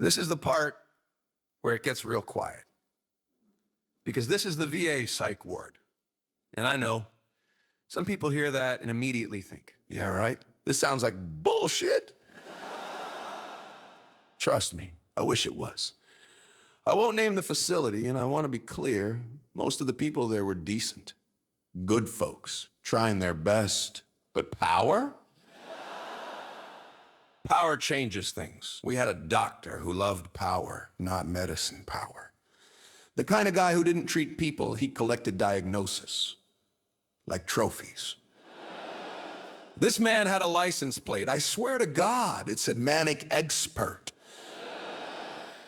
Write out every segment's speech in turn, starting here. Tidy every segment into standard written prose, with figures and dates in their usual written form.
This is the part where it gets real quiet, because this is the VA psych ward. And I know some people hear that and immediately think, yeah, right, this sounds like bullshit. Trust me, I wish it was. I won't name the facility, and I want to be clear, most of the people there were decent, good folks, trying their best. But power? Power changes things. We had a doctor who loved power, not medicine power. The kind of guy who didn't treat people, he collected diagnosis, like trophies. This man had a license plate. I swear to God, it said manic expert.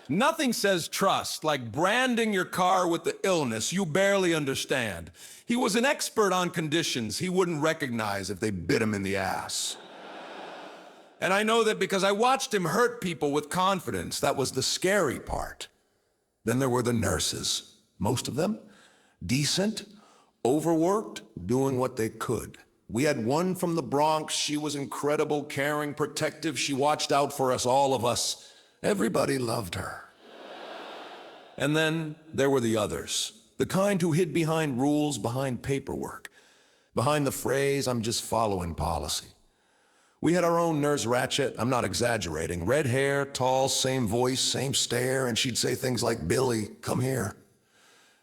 Nothing says trust like branding your car with the illness you barely understand. He was an expert on conditions he wouldn't recognize if they bit him in the ass. And I know that because I watched him hurt people with confidence. That was the scary part. Then there were the nurses, most of them decent, overworked, doing what they could. We had one from the Bronx. She was incredible, caring, protective. She watched out for us, all of us. Everybody loved her. And then there were the others, the kind who hid behind rules, behind paperwork, behind the phrase, I'm just following policy. We had our own Nurse Ratchet, I'm not exaggerating. Red hair, tall, same voice, same stare, and she'd say things like, Billy, come here.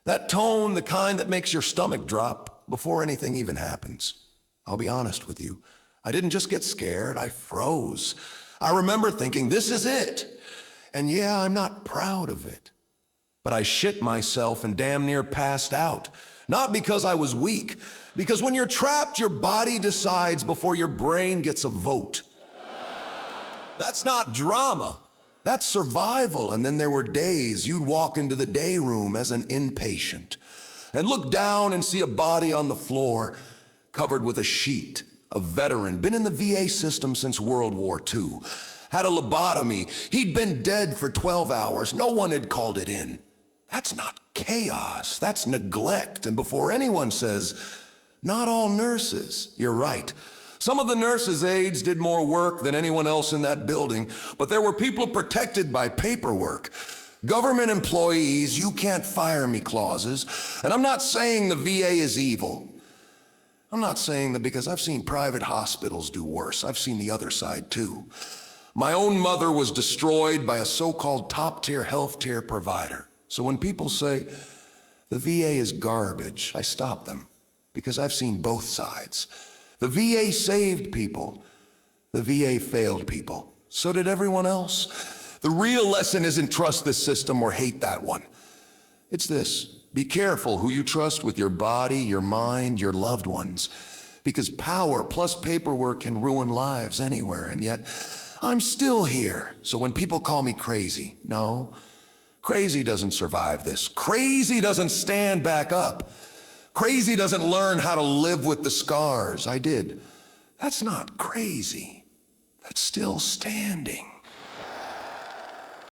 That tone, the kind that makes your stomach drop before anything even happens. I'll be honest with you, I didn't just get scared, I froze. I remember thinking, this is it. And yeah, I'm not proud of it. But I shit myself and damn near passed out. Not because I was weak, because when you're trapped, your body decides before your brain gets a vote. That's not drama. That's survival. And then there were days you'd walk into the day room as an inpatient and look down and see a body on the floor covered with a sheet. A veteran, been in the VA system since World War II. Had a lobotomy. He'd been dead for 12 hours. No one had called it in. That's not chaos. That's neglect. And before anyone says, not all nurses, you're right. Some of the nurses' aides did more work than anyone else in that building, but there were people protected by paperwork. Government employees, you can't fire me clauses. And I'm not saying the VA is evil. I'm not saying that, because I've seen private hospitals do worse. I've seen the other side too. My own mother was destroyed by a so-called top-tier health-tier provider. So when people say, the VA is garbage, I stop them, because I've seen both sides. The VA saved people. The VA failed people. So did everyone else. The real lesson isn't trust this system or hate that one. It's this: be careful who you trust with your body, your mind, your loved ones. Because power plus paperwork can ruin lives anywhere, and yet I'm still here. So when people call me crazy, no, crazy doesn't survive this. Crazy doesn't stand back up. Crazy doesn't learn how to live with the scars. I did. That's not crazy. That's still standing.